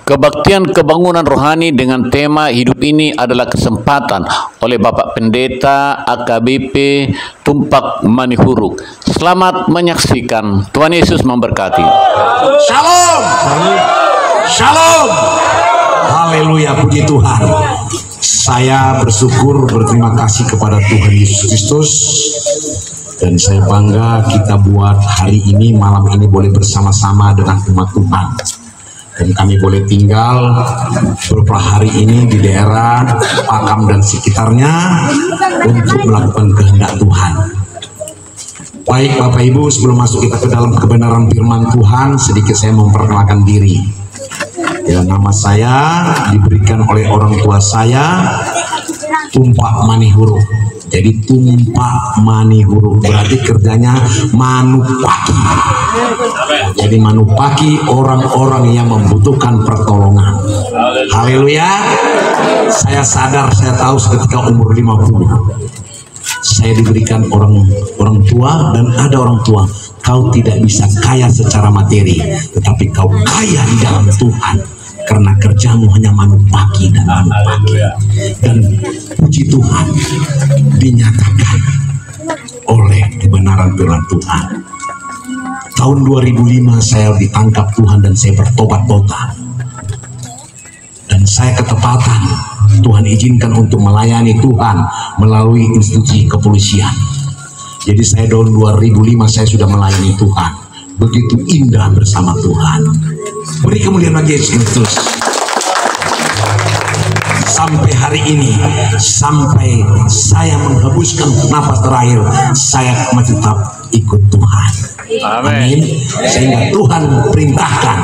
Kebaktian kebangunan rohani dengan tema hidup ini adalah kesempatan oleh Bapak Pendeta AKBP Tumpak Manihuruk. Selamat menyaksikan. Tuhan Yesus memberkati. Shalom. Shalom. Haleluya, puji Tuhan. Saya bersyukur, berterima kasih kepada Tuhan Yesus Kristus. Dan saya bangga kita buat hari ini, malam ini boleh bersama-sama dengan umat Tuhan. Dan kami boleh tinggal beberapa hari ini di daerah Pakam dan sekitarnya untuk melakukan kehendak Tuhan. Baik Bapak Ibu, sebelum masuk kita ke dalam kebenaran firman Tuhan, sedikit saya memperkenalkan diri. Ya, nama saya diberikan oleh orang tua saya, Tumpak Manihuruk. Jadi Tumpak Manihuruk berarti kerjanya manupaki. Jadi manupaki orang-orang yang membutuhkan pertolongan. Haleluya. Saya sadar, saya tahu seketika umur 50 saya diberikan orang tua, dan ada orang tua, kau tidak bisa kaya secara materi, tetapi kau kaya di dalam Tuhan, karena kerjamu hanya manupaki dan manupaki. Dan puji Tuhan dinyatakan oleh kebenaran firman Tuhan. Tahun 2005 saya ditangkap Tuhan dan saya bertobat total. Dan saya ketepatan Tuhan izinkan untuk melayani Tuhan melalui institusi kepolisian. Jadi saya tahun 2005 saya sudah melayani Tuhan. Begitu indah bersama Tuhan. Beri kemuliaan bagi Yesus Kristus. Sampai hari ini, sampai saya menghembuskan napas terakhir, saya masih tetap ikut Tuhan. Amin. Sehingga Tuhan perintahkan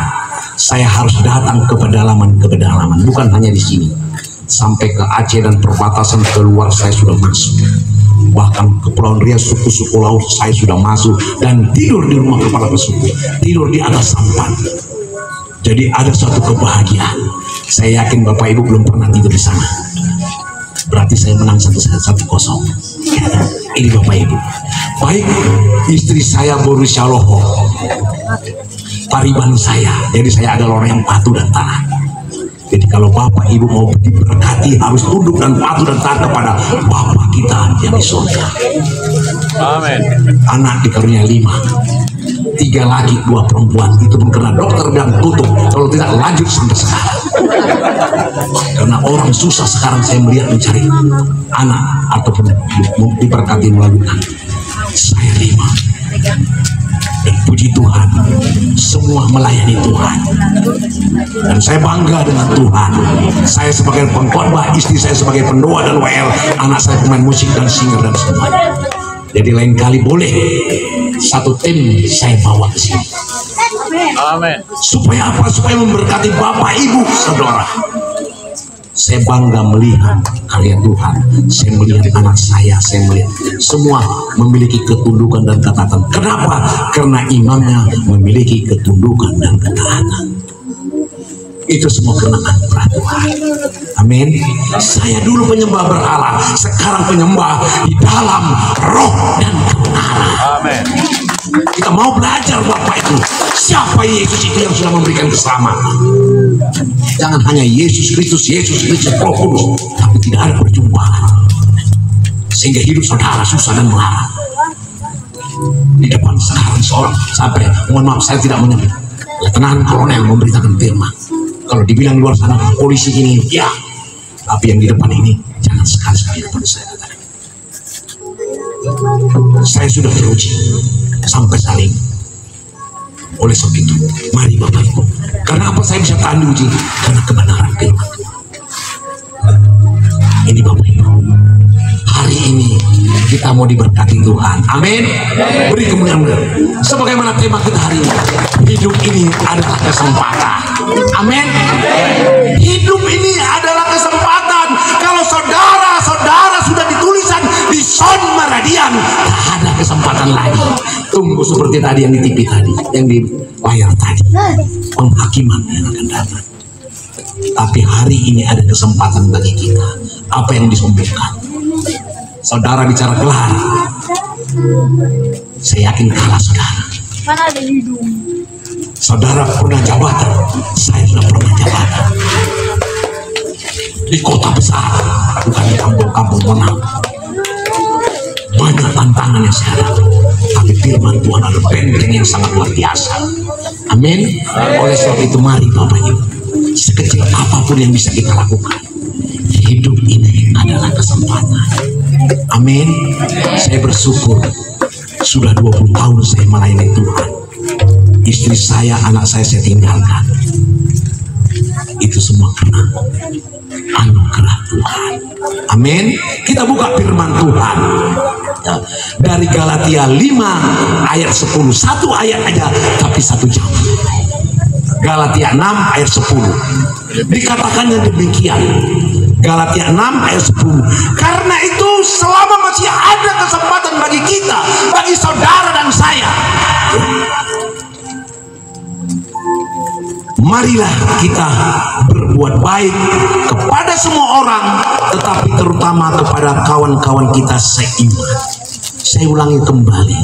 saya harus datang ke pedalaman-pedalaman, bukan hanya di sini. Sampai ke Aceh dan perbatasan keluar saya sudah masuk. Bahkan ke Pulau Riau, suku-suku laut saya sudah masuk dan tidur di rumah kepala suku, tidur di atas sampan. Jadi ada suatu kebahagiaan. Saya yakin Bapak Ibu belum pernah tidur di sana. Berarti saya menang 1-0. Ini Bapak Ibu. Baik, istri saya Boris Syaloho, pariban saya. Jadi saya adalah orang yang patuh dan taat. Jadi kalau Bapak Ibu mau diberkati, harus tunduk dan patuh dan taat kepada Bapa kita yang di surga. Amin. Anak dikarunia 5, 3 laki 2 perempuan. Itu pun karena dokter bilang tutup, kalau tidak lanjut sampai sekarang. Karena orang susah sekarang saya melihat mencari anak ataupun diberkati melalui anak. Saya 5. Dan puji Tuhan, semua melayani Tuhan. Dan saya bangga dengan Tuhan. Saya sebagai pengkhotbah, istri saya sebagai pendoa dan WL, anak saya pemain musik dan singer dan semuanya. Jadi lain kali boleh satu tim saya bawa ke sini. Amin. Supaya apa? Supaya memberkati Bapak Ibu Saudara. Saya bangga melihat karya Tuhan. Saya melihat anak saya melihat semua memiliki ketundukan dan ketaatan. Kenapa? Karena imamnya memiliki ketundukan dan ketaatan. Itu semua karena anugerah Tuhan. Amin. Saya dulu penyembah berhala, sekarang penyembah di dalam roh dan kebenaran. Amin. Kita mau belajar Bapak itu. Siapa Yesus itu yang sudah memberikan keselamatan? Jangan hanya Yesus Kristus Roh Kudus, tapi tidak ada perjumpaan. Sehingga hidup saudara susah dan melarat. Di depan sekarang seorang sampai, mohon maaf saya tidak menyebut, Letnan Kolonel memberitakan firman. Kalau dibilang luar sana polisi ini, ya. Tapi yang di depan ini jangan sekali-sekali di depan saya. Saya sudah teruji sampai saling. Oleh sebab itu, mari Bapak Ibu. Karena apa saya bisa tahan diuji? Karena kebenaran firman Tuhan. Ini Bapak Ibu. Hari ini kita mau diberkati Tuhan. Amin. Beri kemuliaan. Sebagaimana tema kita hari ini, hidup ini adalah kesempatan. Amin. Hidup ini adalah kesempatan. Kalau saudara-saudara sudah ditulisan di Son Maradian, tak ada kesempatan lagi. Tunggu seperti tadi yang di TV tadi, yang di layar tadi, penghakiman yang akan datang. Tapi hari ini ada kesempatan bagi kita. Apa yang disombongkan? Saudara bicara gelar, saya yakin kalah saudara. Mana ada hidung? Saudara pernah jabatan, saya sudah pernah jabatan. di kota besar, bukan di kampung-kampung menang. Banyak tantangan yang saya hadapi, tapi firman Tuhan adalah benteng yang sangat luar biasa. Amin. Oleh sebab itu mari Bapak Ibu, sekecil apapun yang bisa kita lakukan, hidup ini adalah kesempatan. Amin. Saya bersyukur sudah 20 tahun saya melayani Tuhan. Istri saya, anak saya tinggalkan. Itu semua karena anugerah Tuhan. Amin. Kita buka firman Tuhan ya, dari Galatia 5 ayat 10. Satu ayat aja tapi 1 jam. Galatia 6 ayat 10 dikatakannya demikian. Galatia 6 ayat 10. Karena itu selama masih ada kesempatan bagi kita, bagi saudara dan saya, marilah kita berbuat baik kepada semua orang, tetapi terutama kepada kawan-kawan kita seiman. Saya ulangi kembali.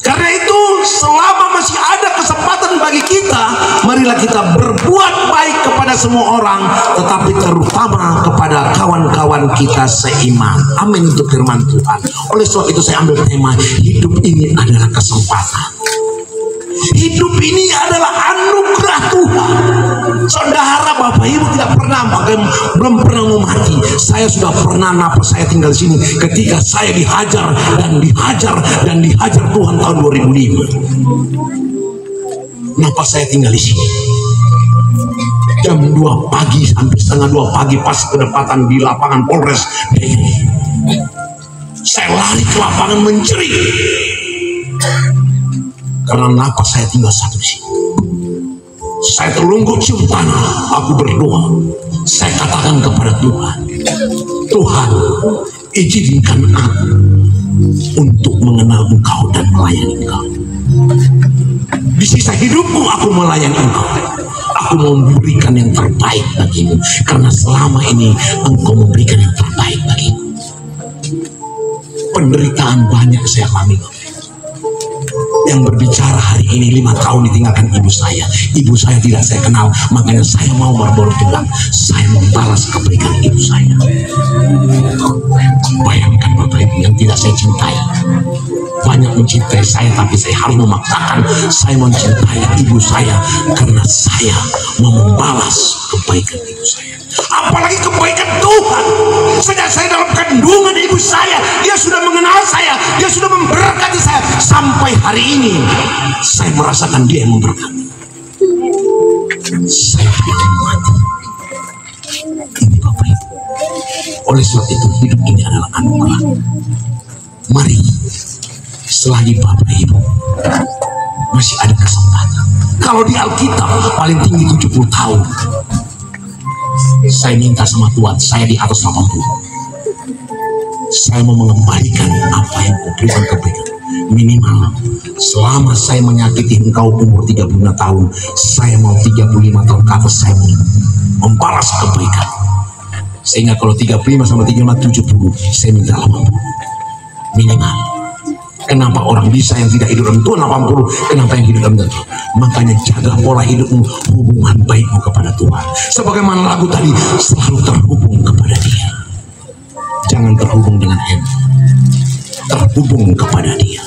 Karena itu selama masih ada kesempatan bagi kita, marilah kita berbuat baik kepada semua orang, tetapi terutama kepada kawan-kawan kita seiman. Amin. Untuk firman Tuhan. Oleh sebab itu saya ambil tema, hidup ini adalah kesempatan. Hidup ini adalah anugerah Tuhan. Saudara, Bapak Ibu tidak pernah, belum pernah mau mati. Saya sudah pernah napas saya tinggal di sini ketika saya dihajar dan dihajar dan dihajar Tuhan tahun 2005. Napas saya tinggal di sini. Jam 2 pagi sampai setengah 2 pagi pas kedapatan di lapangan Polres Dairi. Saya lari ke lapangan menjerit. Karena napas saya tinggal satu di sini. Saya terlungkup cium tanah. Aku berdoa. Saya katakan kepada Tuhan, Tuhan, izinkan aku untuk mengenal Engkau dan melayani Engkau. Di sisa hidupku aku melayani Engkau. Aku mau memberikan yang terbaik bagimu, karena selama ini Engkau memberikan yang terbaik bagimu. Penderitaan banyak saya alami. Yang berbicara hari ini 5 tahun ditinggalkan ibu saya. Ibu saya tidak saya kenal, makanya saya mau berbolong tulang. Saya membalas kebaikan ibu saya. Bayangkan Bapak Ibu yang tidak saya cintai. Banyak mencintai saya, tapi saya harus memaksakan saya mencintai ibu saya karena saya mau membalas kebaikan ibu saya. Apalagi kebaikan Tuhan. Sejak saya dalam kandungan ibu saya, dia sudah mengenal saya, dia sudah memberkati saya. Sampai hari ini saya merasakan dia yang memberkati. Saya ingin mati. Ini Bapak Ibu. Oleh sebab itu hidup ini adalah anugerah. Mari, selagi Bapak Ibu masih ada kesempatan. Kalau di Alkitab paling tinggi 70 tahun. Saya minta sama Tuhan, saya di atas 80. Saya mau mengembalikan apa yang kau berikan kebaikan. Minimal selama saya menyakiti engkau umur 35 tahun, saya mau 35 tahun ke atas saya mau membalas kebaikan. Sehingga kalau 35 sama 35 70, saya minta 80 minimal. Kenapa orang bisa yang tidak hidup dalam Tuhan 80, kenapa yang hidup dalam Tuhan? Makanya jaga pola hidupmu, hubungan baikmu kepada Tuhan. Sebagaimana lagu tadi, selalu terhubung kepada Dia. Jangan terhubung dengan handphone, terhubung kepada Dia,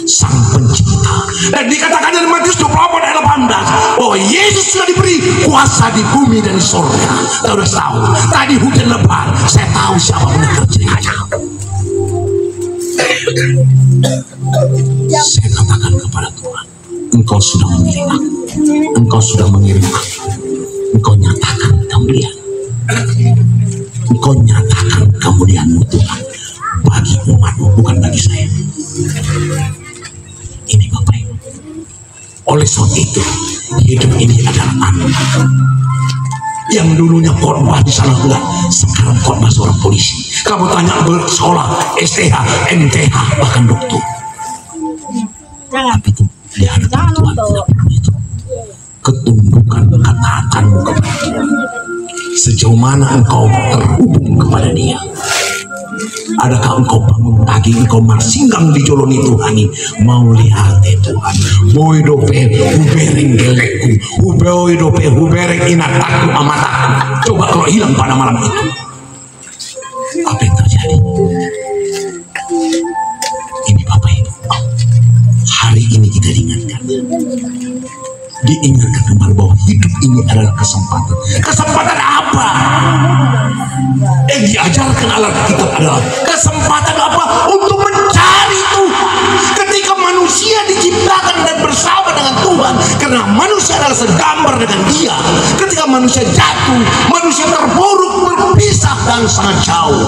Sang Pencipta. Dan dikatakan dalam Matius 24 ayat 18, oh Yesus sudah diberi kuasa di bumi dan di surga. Kita sudah tahu. Tadi hujan lebat, saya tahu siapa pekerjanya. Saya katakan kepada Tuhan, Engkau sudah memilih aku, Engkau sudah mengirim aku, Engkau nyatakan kemuliaan, Engkau nyatakan kemuliaan-Mu Tuhan bagi umat-Mu, bukan bagi saya. Ini Bapak Ibu. Oleh sebab itu hidup ini adalah anugerah. Yang dulunya khotbah di sana enggak, sekarang khotbah seorang polisi. Kamu tanya bersekolah, STH, MTH, bahkan dokter. Tapi itu di hadapan Tuhan tidak perlu itu. Ketundukan ketaatanmu kepada Dia. Sejauh mana engkau terhubung kepada Dia? Adakah engkau bangun pagi, engkau marsinggang di joloni Tuhani, mau lihat Tuhan, mau hidupe hubereng gelekku, mau hidupe hubereng inataku amataku. Coba kalau hilang pada malam itu. Apa yang terjadi? Ini Bapak Ibu, hari ini kita diingatkan kembali bahwa hidup ini adalah kesempatan. Kesempatan apa? Yang diajarkan Allah kita adalah kesempatan apa? Untuk mencari Tuhan. Ketika manusia diciptakan dan bersama dengan Tuhan, karena manusia adalah segambar dengan Dia. Ketika manusia jatuh, manusia terburuk, berpisah dan sangat jauh.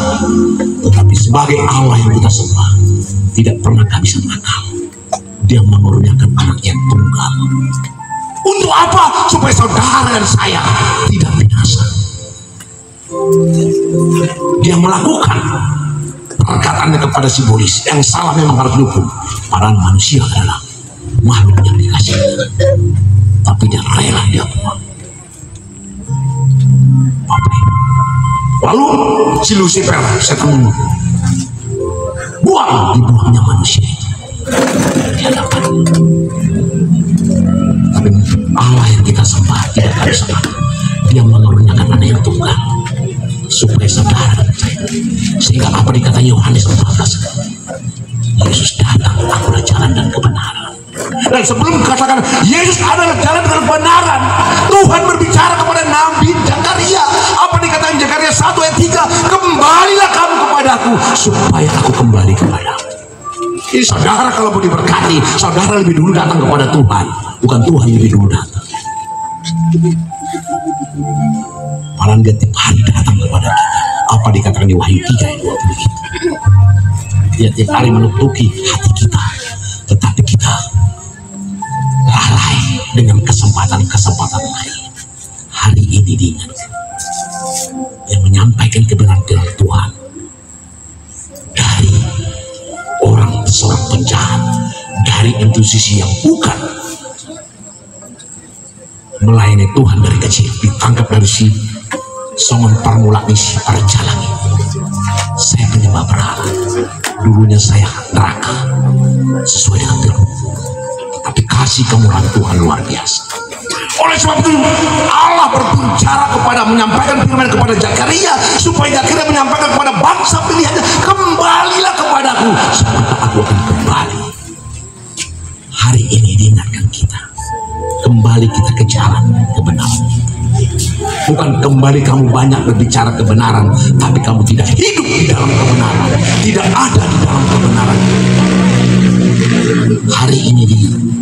Tetapi sebagai Allah yang kita sembah, tidak pernah kehabisan akal. Dia mengurniakan anak yang tunggal. Untuk apa? Supaya saudara dan saya tidak binasa. Dia melakukan perkataannya kepada si bolis, yang salah memang harus dihukum. Padahal manusia adalah makhluk yang dikasih, tapi dia rela dia buang. Lalu si Lucifer, setan, dibuangnya manusia itu. Dia dapat. Tapi Allah yang kita sembah tidak ada salah. Dia menurunkan anak yang tunggal supaya saudara percaya. Sehingga apa dikata Yohanes 14, Yesus datang, akulah jalan dan kebenaran. Dan sebelum katakan Yesus adalah jalan dan kebenaran, Tuhan berbicara kepada Nabi Zakaria. Apa dikatakan Zakaria 1 ayat 3, kembalilah kamu kepadaku supaya aku kembali kepadamu. Ini saudara kalau mau diberkati, saudara lebih dulu datang kepada Tuhan, bukan Tuhan lebih dulu datang. Malah dia tiap hari datang kepada kita. Apa dikatakan di Wahyu 3 ayat 20 itu? Dia tiap hari menutupi hati kita, tetapi kita lalai dengan kesempatan-kesempatan lain. Hari ini diingatkan yang menyampaikan kebenaran Tuhan dari seorang penjahat, dari institusi yang bukan melayani Tuhan dari kecil, ditangkap dari si songon parmula misi perjalangi. Saya penyembah berhala, dulunya saya neraka sesuai dengan firman, tapi kasih kemurahan Tuhan luar biasa. Oleh sebab itu Allah berbicara menyampaikan firman kepada Zakaria, supaya Zakaria menyampaikan kepada bangsa pilihannya, kembalilah kepadaku maka aku akan kembali. Hari ini diingatkan kita, kembali kita ke jalan kebenaran. Bukan kembali kamu banyak berbicara kebenaran, tapi kamu tidak hidup di dalam kebenaran, tidak ada di dalam kebenaran. Hari ini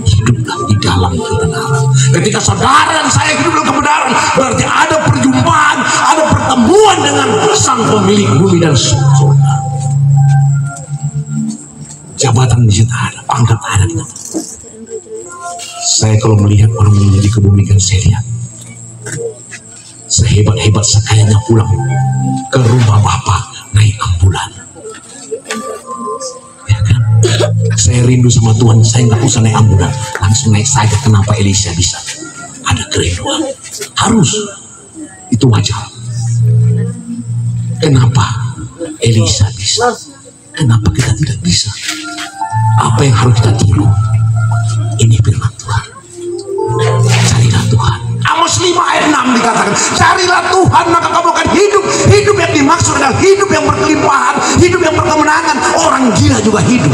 hiduplah di dalam kebenaran. Ketika saudara dan saya hidup dalam kebenaran, berarti ada perjumpaan, ada pertemuan dengan Sang Pemilik bumi dan surga. Jabatan di situ ada, pangkat ada. Saya kalau melihat orang menjadi kebumikan, saya lihat sehebat-hebat sekayanya pulang ke rumah Bapak naik ambulan. Ya kan? Saya rindu sama Tuhan, saya nggak usah naik ambulan, langsung naik saja. Kenapa Elisa bisa? Ada kerinduan, harus, itu wajar. Kenapa Elisa bisa? Kenapa kita tidak bisa? Apa yang harus kita tiru? Ini firman Tuhan. Carilah Tuhan. Amos 5 ayat 6 dikatakan, carilah Tuhan maka kamu akan hidup. Hidup yang dimaksud adalah hidup yang berkelimpahan, hidup yang berkemenangan. Orang gila juga hidup.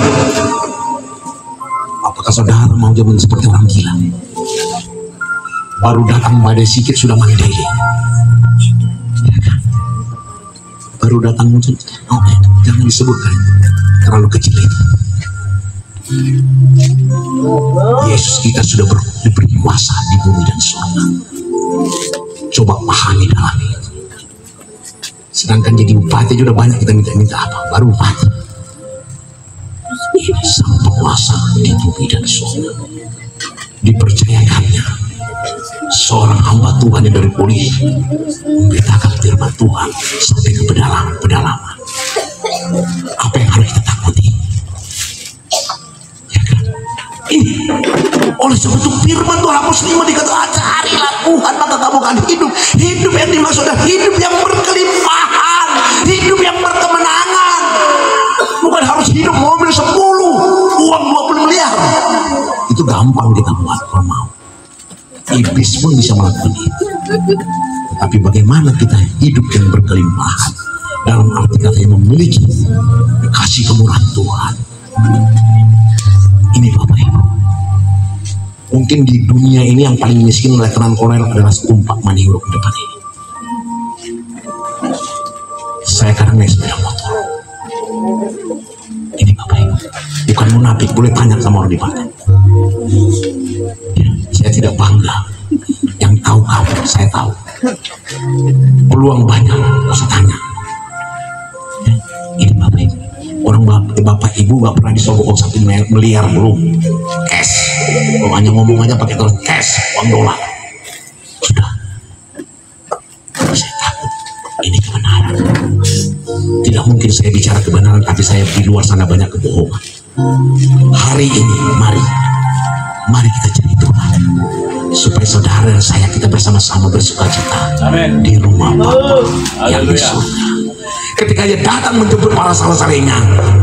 Apakah saudara mau zaman seperti orang gila? Baru datang badai sikit sudah mandiri, ya kan? Baru datang muncul, jangan disebutkan, terlalu kecil itu. Yesus kita sudah diberi kuasa di bumi dan surga. Coba pahami dalam itu. Sedangkan jadi bupati sudah banyak kita minta apa? Baru bupati. Sang penguasa di bumi dan surga, dipercayakannya seorang hamba Tuhan yang dari polisi memberitakan firman Tuhan sampai ke pedalaman. Apa yang harus kita takuti? Ya kan? Ini oleh sebab itu firman Tuhan Amos 5 dikatakan, carilah Tuhan maka kamu akan hidup. Hidup yang dimaksud adalah hidup yang berkelimpahan, hidup yang berkemenangan. Bukan harus hidup mobil 10, uang 20 miliar. Itu gampang kita buat kalau mau. Iblis pun bisa melakukan itu. Tapi bagaimana kita hidup yang berkelimpahan, dalam arti kata yang memiliki kasih kemurahan Tuhan. Ini Bapak Ibu, mungkin di dunia ini yang paling miskin Letnan Kolonel adalah setumpak maniuruk depan ini. Saya kadang naik sepeda motor. Ini Bapak Ibu, bukan munafik, boleh tanya sama orang di pantai. Ya, saya tidak bangga. Yang tahu kamu, saya tahu. Peluang banyak, usah tanya. Ya, ini Bapak Ibu, orang Bapak Ibu gak pernah disogok 1 miliar belum. Cash, kalau hanya ngomong aja pakai telepon cash, uang dolar. Sudah. Saya takut. Ini kebenaran. Tidak mungkin saya bicara kebenaran tapi saya di luar sana banyak kebohongan. Hari ini mari kita cari Tuhan supaya saudara dan saya kita bersama-sama bersukacita di rumah Bapa yang di surga. Ketika Ia datang menjemput para saudara-saudaranya,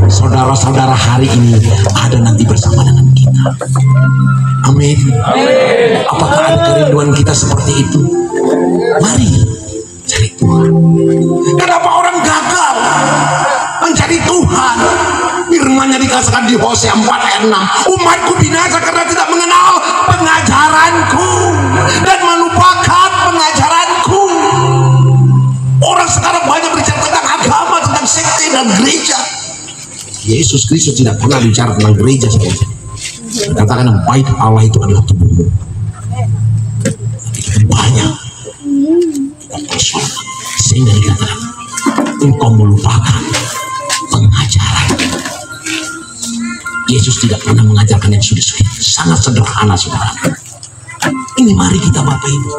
saudara-saudara hari ini ada nanti bersama dengan kita. Amin. Apakah ada kerinduan kita seperti itu? Mari cari Tuhan. Kenapa orang gagal mencari Tuhan? Firman-Nya dikatakan di Hosea 4 ayat 6, umatku binasa karena tidak mengenal pengajaranku dan melupakan pengajaranku. Orang sekarang banyak berbicara tentang agama, tentang sekte dan gereja. Yesus Kristus tidak pernah bicara tentang gereja saja. Katakan bait Allah itu adalah tubuhmu. Kita banyak persoalan sehingga dikatakan engkau melupakan pengajaran. Yesus tidak pernah mengajarkan yang sudah-sudah, sangat sederhana saudara. Ini mari kita Bapak Ibu,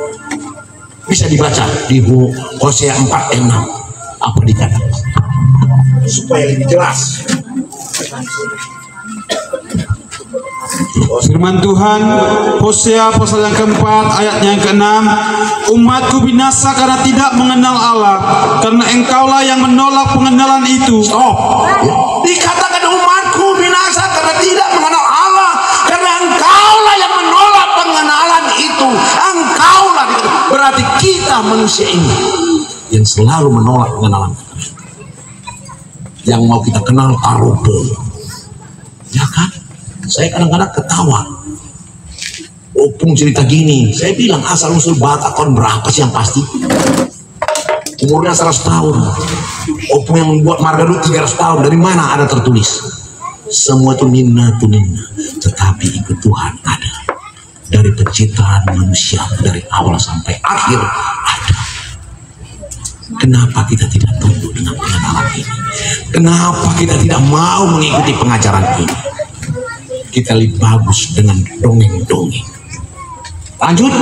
bisa dibaca di Hosea 4 ayat 6 apa dikatakan supaya lebih jelas. Firman Tuhan Hosea pasal yang keempat ayat yang ke-6, umatku binasa karena tidak mengenal Allah, karena engkaulah yang menolak pengenalan itu. Dikatakan umatku binasa karena tidak mengenal Allah, karena engkaulah yang menolak pengenalan itu. Engkaulah, berarti kita manusia ini yang selalu menolak pengenalan. Yang mau kita kenal tarubo, ya kan? Saya kadang-kadang ketawa. Opung cerita gini, saya bilang asal usul Batakon berapa sih yang pasti? Umurnya 100 tahun. Opung yang membuat marga dulu 300 tahun. Dari mana ada tertulis? Semua itu nina, tetapi ikut Tuhan ada. Dari penciptaan manusia dari awal sampai akhir ada. Kenapa kita tidak tunduk dengan pengenalan ini? Kenapa kita tidak mau mengikuti pengajaran ini? Kita lebih bagus dengan dongeng-dongeng. Lanjut.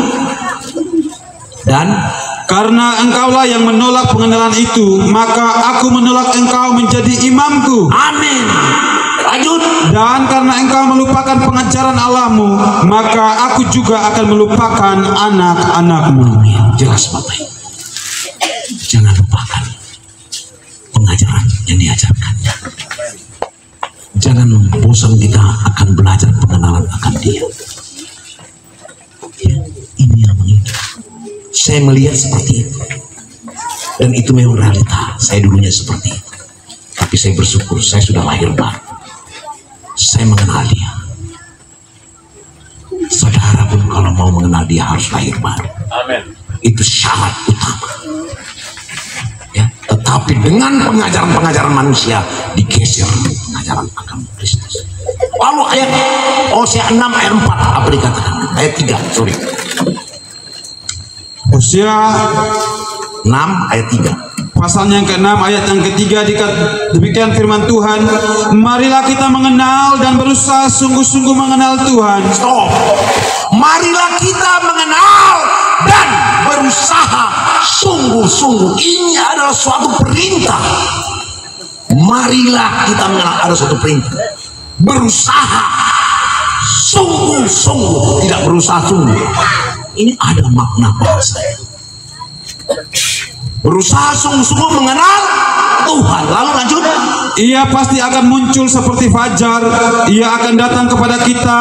Dan karena engkaulah yang menolak pengenalan itu, maka aku menolak engkau menjadi imamku. amin. Lanjut. Dan karena engkau melupakan pengajaran Allahmu, maka aku juga akan melupakan anak-anakmu. Amin. Jelas Bapak Ibu. Jangan lupakan pengajaran yang diajarkannya. Jangan bosan kita akan belajar pengenalan akan Dia. Ya, ini yang mengikat. Saya melihat seperti itu, dan itu memang realita. Saya dulunya seperti itu, tapi saya bersyukur saya sudah lahir baru. Saya mengenal Dia. Saudara pun kalau mau mengenal Dia harus lahir baru. Amin. Itu syarat utama. Ya, tetapi dengan pengajaran-pengajaran manusia digeser pengajaran agama Kristus. Lalu ayat Hosea 6 ayat 4 apa dikatakan? Ayat 3, sorry. Hosea 6 ayat 3. Pasal yang ke-6 ayat yang ketiga demikian firman Tuhan, marilah kita mengenal dan berusaha sungguh-sungguh mengenal Tuhan. Stop. Marilah kita mengenal dan berusaha sungguh-sungguh. Ini adalah suatu perintah. Marilah kita mengenal, ada suatu perintah. Berusaha sungguh-sungguh, tidak berusaha sungguh. Ini ada makna bahasa. berusaha sungguh-sungguh mengenal Tuhan. Lalu lanjut, ia pasti akan muncul seperti fajar. Ia akan datang kepada kita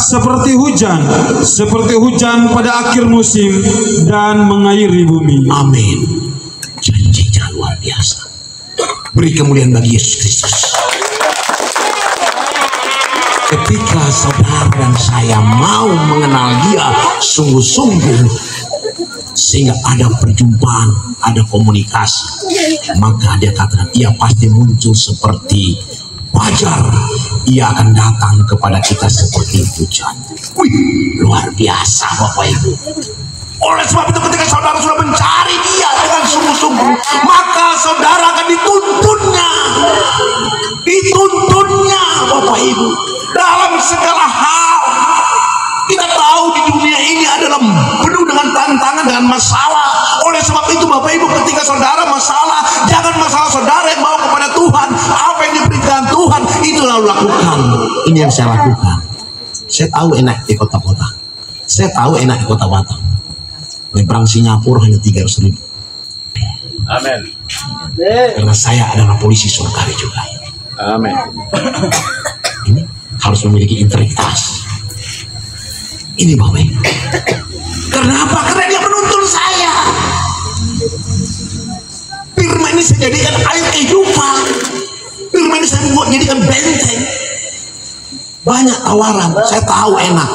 seperti hujan pada akhir musim dan mengairi bumi. amin. Janjinya luar biasa. Beri kemuliaan bagi Yesus Kristus. Ketika saudara dan saya mau mengenal Dia sungguh-sungguh, sehingga ada perjumpaan, ada komunikasi, maka dia katakan ia pasti muncul seperti fajar. Ia akan datang kepada kita seperti hujan. Wih, luar biasa Bapak Ibu. Oleh sebab itu ketika saudara sudah mencari Dia dengan sungguh-sungguh, maka saudara akan dituntunnya Bapak Ibu, dalam segala hal. Kita tahu di dunia ini adalah penuh dengan tantangan, dengan masalah. Oleh sebab itu Bapak Ibu, ketika saudara masalah, jangan masalah saudara yang bawa kepada Tuhan. Apa yang diberikan Tuhan, itu lalu lakukan. Ini yang saya lakukan. Saya tahu enak di kota-kota, saya tahu enak di kota Batam. Nyebrang Singapura hanya 300.000. Amin. Karena saya adalah polisi surgawi juga. Amin. Ini harus memiliki integritas. Ini Bapak Ibu. Karena apa? Karena Dia menuntun saya. Firman ini saya jadikan air kehidupan. Firman ini saya buat jadikan benteng. Banyak tawaran, saya tahu enak.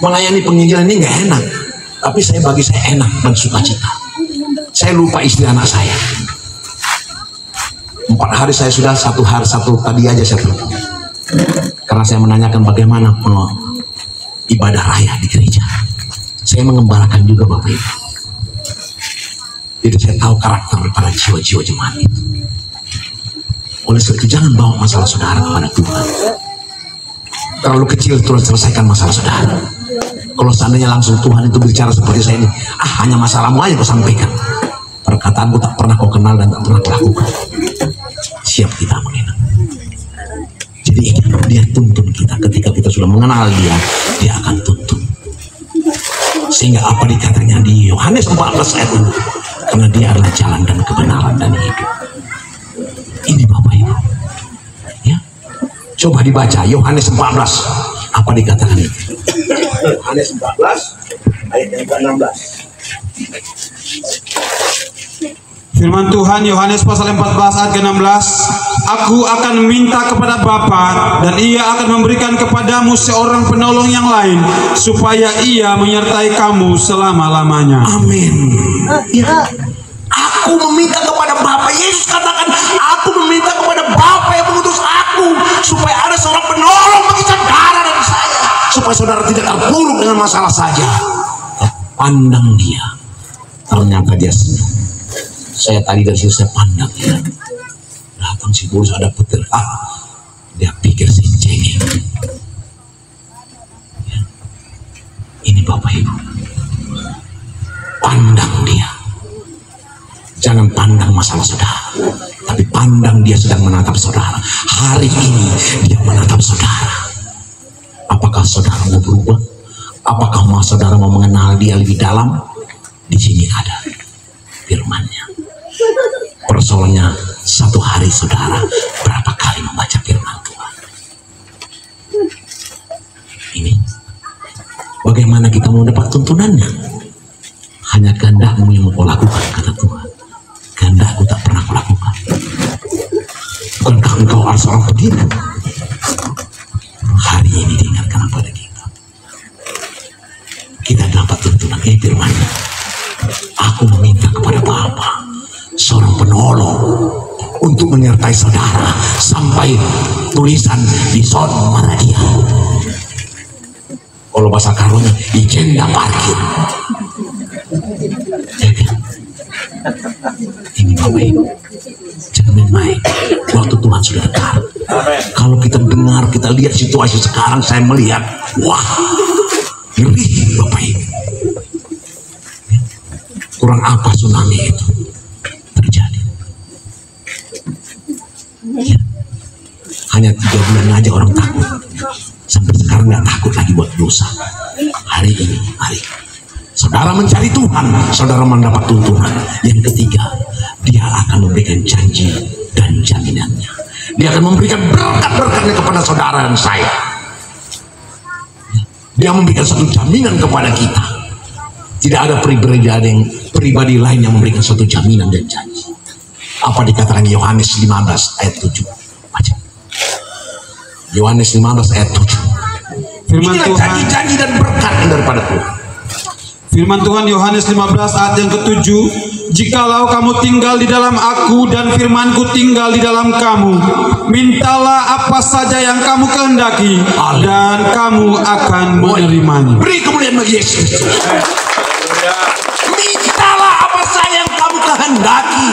Melayani penginjilan ini nggak enak, tapi bagi saya enak dan sukacita. Saya lupa istri anak saya. 4 hari saya sudah, satu tadi aja saya telepon. Karena saya menanyakan bagaimana ibadah raya di gereja. Saya mengembalakan juga Bapak Ibu. Jadi saya tahu karakter para jiwa-jiwa jemaat itu. Oleh sebab itu jangan bawa masalah saudara kepada Tuhan. Terlalu kecil terus selesaikan masalah saudara. Kalau seandainya langsung Tuhan itu bicara seperti saya ini, hanya masalahmu aja kau sampaikan. Perkataanku tak pernah kau kenal dan tak pernah kau lakukan. Siap kita mengenal. Jadi Dia tuntun kita. Ketika kita sudah mengenal Dia, Dia akan tuntun. Sehingga apa dikatakan di Yohanes 14 ayat 6, karena Dia adalah jalan dan kebenaran dan hidup. Ini Bapak Ibu. Ya, coba dibaca Yohanes 14. Apa dikatakan itu? Yohanes 14 ayat yang ke-16. Firman Tuhan Yohanes pasal 14 ayat ke-16, Aku akan meminta kepada Bapa dan Ia akan memberikan kepadamu seorang penolong yang lain, supaya Ia menyertai kamu selama-lamanya. Amin. Ya. Aku meminta kepada Bapa. Yesus katakan, aku meminta kepada Bapa yang mengutus aku, supaya ada seorang penolong bagi saudara dan saya, supaya saudara tidak terpuruk dengan masalah saja. Pandang Dia, ternyata Dia senang. Saya tadi dari situ saya pandang Dia. Datang si Bulus ada petir, dia pikir si cengeng. Ya. Ini Bapak Ibu, pandang Dia. Jangan pandang masalah saudara, tapi pandang Dia sedang menatap saudara. Hari ini Dia menatap saudara. Apakah saudara mau berubah? Apakah saudara mau mengenal Dia lebih dalam? Di sini ada firman-Nya. Persoalannya, satu hari saudara berapa kali membaca firman Tuhan? Ini bagaimana kita mau dapat tuntunannya? Hanya kehendak-Mu yang mau kau lakukan, kata Tuhan. Kehendak-Ku tak pernah kau lakukan. Bukankah engkau harus seorang pendidik? Hari ini diingatkan kepada kita. Kita dapat tuntunan firman-Nya. Aku meminta kepada Bapa seorang penolong untuk menyertai saudara sampai tulisan di son mana dia. Kalau bahasa karunya ijenda parkir. Ini Bapak Ibu, jangan main-main. Waktu Tuhan sudah dekat. Kalau kita dengar, kita lihat situasi sekarang, saya melihat, wah, ngeri Bapak Ibu. Kurang apa tsunami itu terjadi? Ya. Hanya 3 bulan aja orang takut. Sampai sekarang nggak takut lagi buat dosa. Hari ini Saudara mencari Tuhan, saudara mendapat tuntunan. Yang ketiga, dia akan memberikan janji dan jaminannya. Dia akan memberikan berkat-berkatnya kepada saudara dan saya. Dia memberikan satu jaminan kepada kita. Tidak ada pribadi lain yang memberikan suatu jaminan dan janji. Apa dikatakan Yohanes 15 ayat 7? Baca. Yohanes 15 ayat 7. Inilah janji-janji dan berkat daripada Tuhan. Firman Tuhan Yohanes 15 ayat yang ke-7, jikalau kamu tinggal di dalam aku dan firmanku tinggal di dalam kamu, mintalah apa saja yang kamu kehendaki dan kamu akan menerimanya. Beri kemuliaan bagi Yesus. Mintalah apa saja yang kamu kehendaki,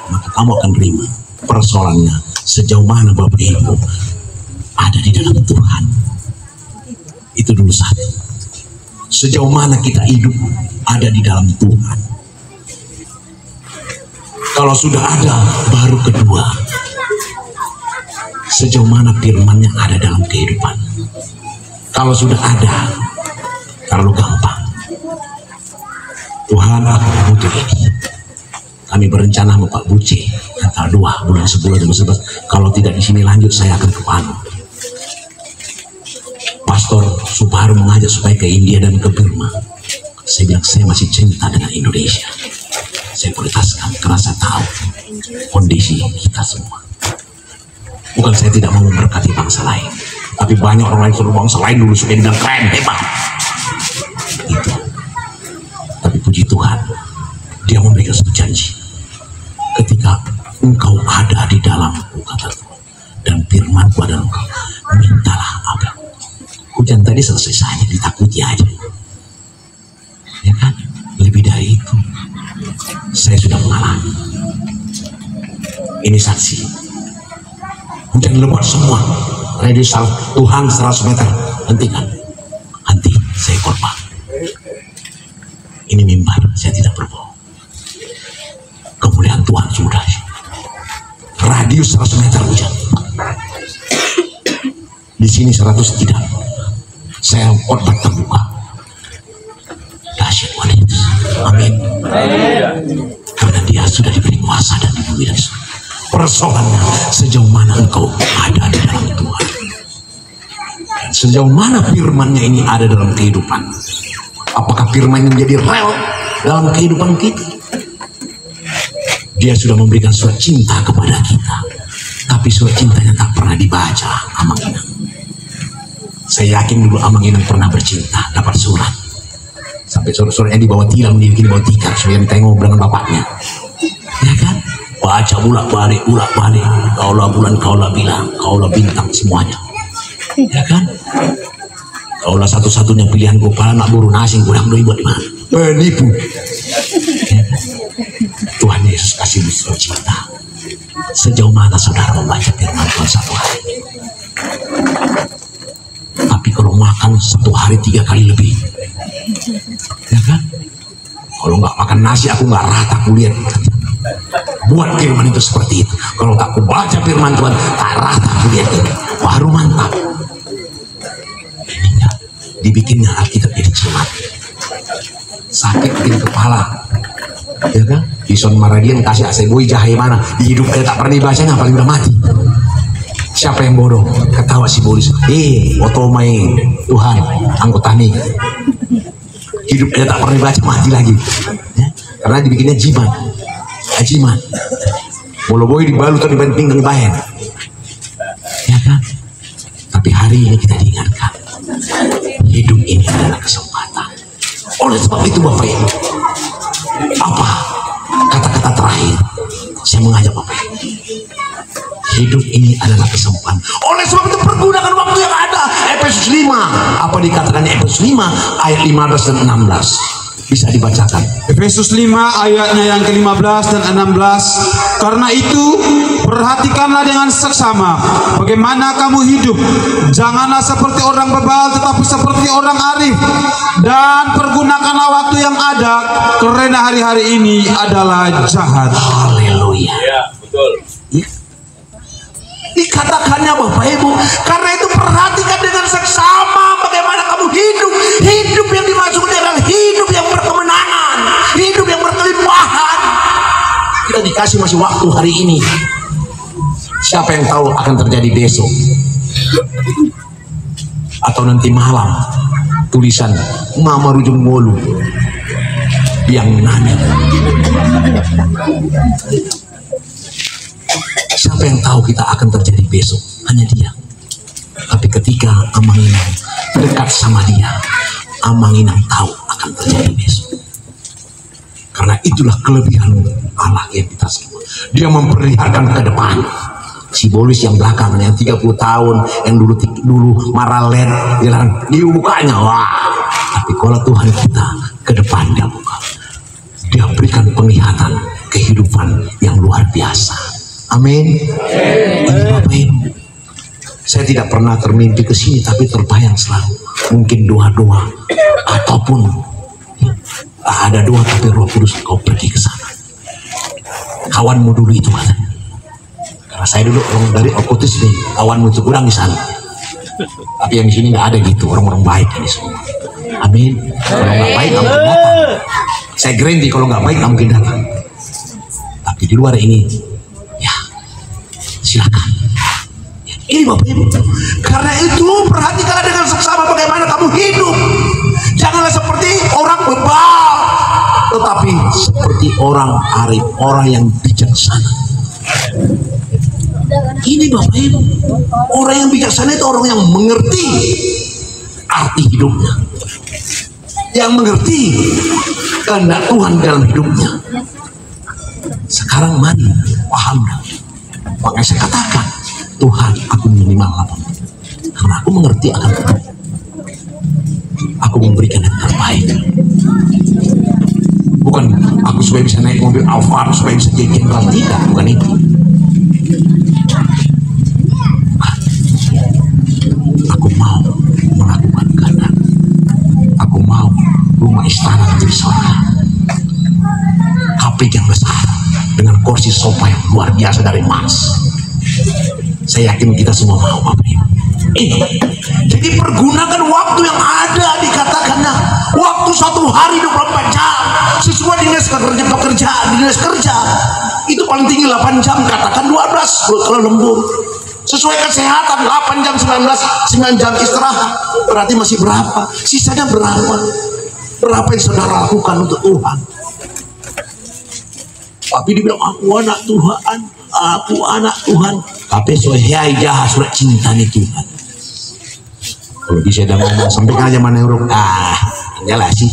maka kamu akan terima. Persoalannya, sejauh mana Bapak Ibu ada di dalam Tuhan? Itu dulu satu. Sejauh mana kita hidup ada di dalam Tuhan. Kalau sudah ada, baru kedua, sejauh mana firman-Nya ada dalam kehidupan. Kalau sudah ada, terlalu gampang. Tuhan, aku butuh ini. Kami berencana sama Pak Buce tanggal 2 bulan 10 2011. Kalau tidak di sini lanjut, saya akan ke Palu. Pastor Subaru mengajak supaya ke India dan ke Burma. Saya bilang saya masih cinta dengan Indonesia. Saya prioritaskan karena saya tahu kondisi kita semua. Bukan saya tidak mau memberkati bangsa lain, tapi banyak orang lain suruh bangsa lain dulu supaya dibilang keren, hebat. Itu. Tapi puji Tuhan, Dia memberikan satu janji. Ketika engkau ada di dalamku, kata Tuhan, dan firman-Ku ada dalam engkau, mintalah apa. Hujan tadi selesai saja, ditakuti aja. Ya kan? Lebih dari itu, saya sudah mengalami. Ini saksi. Hujan lebat semua. Radius Tuhan 100 meter. Hentikan. Henti, saya korban. Ini mimbar, saya tidak berbohong. Kemuliaan Tuhan sudah. Radius 100 meter hujan. Di sini 100 tidak. Saya khotbah terbuka. Dahsyat Tuhan Yesus. Amin. Karena Dia sudah diberi kuasa dan diberi dan persoalannya sejauh mana engkau ada di dalam Tuhan. Dan sejauh mana firman-Nya ini ada dalam kehidupan. Apakah firman-Nya menjadi rel dalam kehidupan kita? Dia sudah memberikan surat cinta kepada kita, tapi surat cintanya tak pernah dibaca. Amang Inang, saya yakin dulu Amang Inang pernah bercinta, dapat surat sampai surat-suratnya dibawa tilang, dibikin bawa tikar supaya ditengok dengan bapaknya, ya kan? Baca bolak-balik, kaulah bulan, kaulah bilang, kaulah bintang, semuanya, ya kan? Kaulah satu-satunya pilihan gue, pala nak buru nasi kurang doi buat di mana? Penipu. Ya kan? Tuhan Yesus kasih surat cinta. Sejauh mana saudara membaca firman Tuhan satu hari? Tapi kalau makan satu hari 3 kali lebih, ya kan? Kalau nggak makan nasi aku nggak rata kulihat. Buat firman itu seperti itu. Kalau tak aku baca firman Tuhan tak rata kulihat ini, baru mantap. Ininya dibikinnya Alkitab jadi jimat. Sakit bikin kepala, ya kan? Di Son Maradian kasih aseboi jahe mana? Di hidup tak pernah dibacanya, paling udah mati. Siapa yang bodoh? Ketawa si Boris. Foto main Tuhan, anggota nih. Hidup tak pernah dibaca, mati lagi. Ya? Karena dibikinnya jimat. Ajimat. Bolo-boy dibalut atau dibanting dengan bahan. Ya kan? Tapi hari ini kita diingatkan, hidup ini adalah kesempatan. Oleh sebab itu Bapak Ibu, apa kata-kata terakhir saya mengajak Bapak Ibu, hidup ini adalah kesempatan. Oleh sebab itu pergunakan waktu yang ada. Efesus 5, apa dikatakan Efesus 5 ayat 15 dan 16 bisa dibacakan. Efesus 5 ayatnya yang ke-15 dan 16. Karena itu perhatikanlah dengan seksama bagaimana kamu hidup. Janganlah seperti orang bebal, tetapi seperti orang arif. Dan pergunakanlah waktu yang ada, karena hari-hari ini adalah jahat. Haleluya. Ya, betul. Ya. Dikatakannya Bapak Ibu, karena itu perhatikan dengan seksama bagaimana kamu hidup. Hidup yang dimaksud adalah hidup yang berkemenangan, hidup yang berkelimpahan. Kita dikasih masih waktu hari ini. Siapa yang tahu akan terjadi besok atau nanti malam? Tulisan Mama Rujung Wolu yang nanya. Siapa yang tahu kita akan terjadi besok? Hanya Dia. Tapi ketika Amanginang dekat sama Dia, Amanginang tahu akan terjadi besok. Karena itulah kelebihan Allah yang kita semua. Dia memperlihatkan ke depan. Si Bolis yang belakang, yang 30 tahun, yang dulu maralet, dia bukanya, wah. Tapi kalau Tuhan kita ke depan, Dia buka. Dia berikan penglihatan kehidupan yang luar biasa. Amin. Ini Bapak Ibu, saya tidak pernah termimpi ke sini, tapi terbayang selalu. Mungkin doa-doa ataupun ada doa, tapi Roh Kudus kau pergi ke sana. Kawanmu dulu itu kata. Karena saya dulu orang dari Okutis nih, kawanmu itu kurang di sana. Tapi yang di sini nggak ada gitu, orang-orang baik ini semua. Amin. Kalau nggak baik nggak mungkin datang. Saya garanti kalau nggak baik nggak mungkin datang. Tapi di luar ini, ya silakan. Ini Bapak Ibu. Karena itu perhatikanlah dengan seksama bagaimana kamu hidup. Janganlah seperti orang bebal, tetapi seperti orang arif, orang yang bijaksana. Ini Bapak Ibu, orang yang bijaksana itu orang yang mengerti arti hidupnya, yang mengerti kehendak Tuhan dalam hidupnya. Sekarang mari paham. Makanya saya katakan, Tuhan, aku minimal 8, karena aku mengerti akan Tuhan. Aku memberikan yang terbaik. Bukan aku supaya bisa naik mobil Alphard, supaya bisa jadi jenderal, tidak, bukan itu. Aku mau melakukan kehendak. Aku mau rumah istana menjadi surga. HP yang besar dengan kursi sofa yang luar biasa dari emas. Saya yakin kita semua mau, Bapak Ibu. Jadi pergunakan waktu yang ada, dikatakannya waktu 1 hari 24 jam sesuai dinas pekerjaan, dinas kerja itu paling tinggi 8 jam, katakan 12 kalau lembur. Sesuai kesehatan 8 jam 9 jam istirahat, berarti masih berapa? Sisanya berapa? Berapa yang saudara lakukan untuk Tuhan? Tapi dibilang aku anak Tuhan, aku anak Tuhan. Tapi soalnya aja surat cinta nih Tuhan. Kalau bisa dah ngomong sampaikan aja mana huruf jelas sih.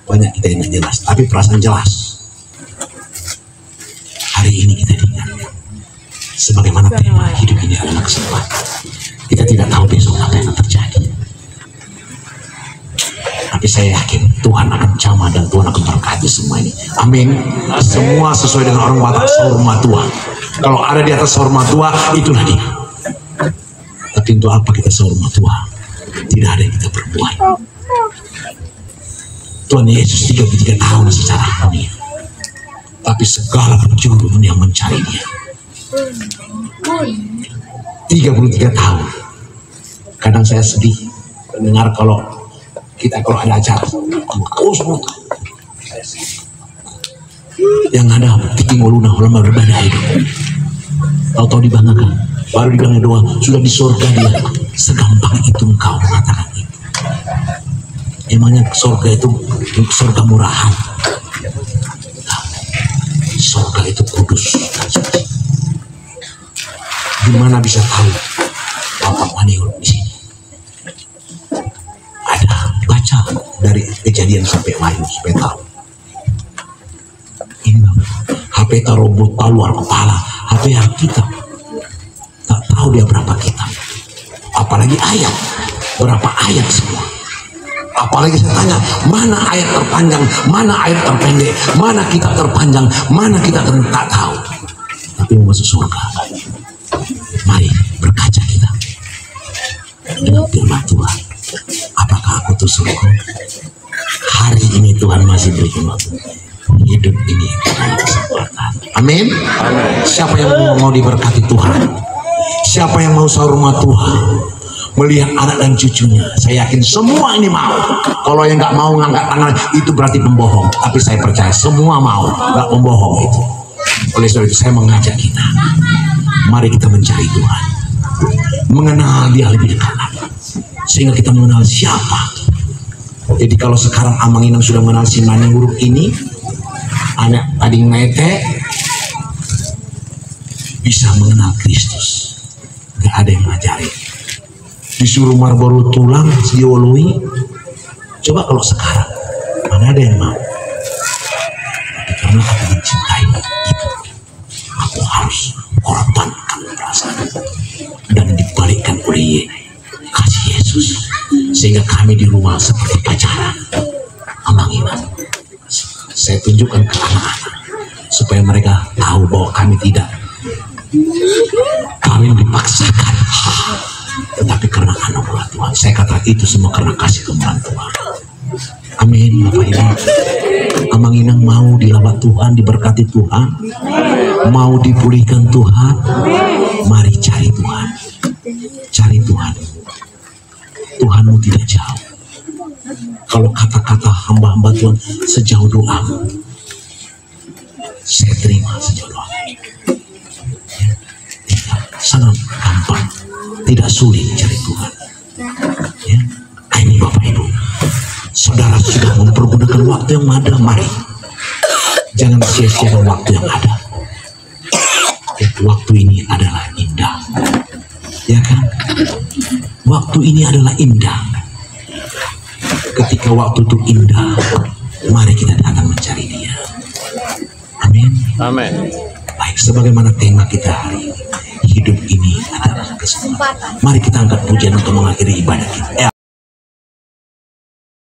Banyak kita yang nggak jelas, tapi perasaan jelas. Hari ini kita diingatkan. Sebagaimana tema hidup ini adalah kesempatan. Kita tidak tahu besok apa yang akan terjadi. Tapi saya yakin Tuhan akan jamah dan Tuhan akan berkati semua ini. Amin. Semua sesuai dengan orang watak sorma tua. Kalau ada di atas sorma tua, itulah dia. Tapi untuk apa kita sorma tua? Tidak ada yang kita perbuat. Tuhan Yesus 33 tahun secara dunia. Tapi segala penjuru dunia mencari dia. 33 tahun. Kadang saya sedih mendengar kalau ada acara yang ada tiki ngoluna ulama berbeda hidup, tahu-tahu dibanggakan, baru dibilang doa sudah di surga dia. Segampang itu engkau mengatakan itu? Emangnya surga itu surga murahan? Surga itu kudus dan suci. Gimana bisa tahu Bapak Maniur di sini? Ada baca dari Kejadian sampai Wahyu supaya tahu. Ini HP taruh botol luar kepala, HP yang kita tak tahu dia berapa kitab, apalagi ayat, berapa ayat semua. Apalagi saya tanya, mana ayat terpanjang, mana ayat terpendek, mana kitab terpanjang, mana kita tak tahu. Tapi mau masuk surga, mari berkaca kita dengan firman Tuhan. Apakah aku tuh surga? Hari ini Tuhan masih berikan waktu. Hidup ini adalah kesempatan. Amin. Siapa yang mau diberkati Tuhan? Siapa yang mau sahur rumah Tuhan? melihat anak dan cucunya. Saya yakin semua ini mau. Kalau yang nggak mau ngangkat tangan itu berarti pembohong. Tapi saya percaya semua mau, nggak pembohong itu. Oleh sebab itu saya mengajak kita, mari kita mencari Tuhan, mengenal Dia lebih dekat lagi, sehingga kita mengenal siapa. Jadi kalau sekarang Amang Inang sudah mengenal si Manihuruk ini, anak Ading Nete bisa mengenal Kristus. Gak ada yang ngajari. Disuruh Marlboro tulang dioloi. Coba kalau sekarang, mana ada yang mau? Tapi karena aku mencintai itu, aku harus korbankan perasaan dan dibalikkan oleh kasih Yesus, sehingga kami di rumah seperti pacaran. Amang Inang, saya tunjukkan ke anak-anak supaya mereka tahu bahwa kami tidak kawin dipaksakan, tetapi karena anugerah Tuhan. Saya kata itu semua karena kasih kemurahan Tuhan. Amin, Bapak Ibu. Amang Inang mau dilawat Tuhan, diberkati Tuhan, mau dipulihkan Tuhan. Mari cari Tuhan, cari Tuhan. Tuhanmu tidak jauh. Kalau kata-kata hamba-hamba Tuhan sejauh doamu, saya terima sejauh doa. Sangat gampang, tidak sulit cari Tuhan. Ya, ini Bapak Ibu, saudara sudah mempergunakan waktu yang ada, mari jangan sia-siakan waktu yang ada. Ya, waktu ini adalah indah, ya kan? Waktu ini adalah indah. Ketika waktu itu indah, mari kita datang mencari Dia. Amin. Amin. Baik, sebagaimana tema kita hari ini, hidup ini adalah kesempatan. Mari kita angkat pujian untuk mengakhiri ibadah kita.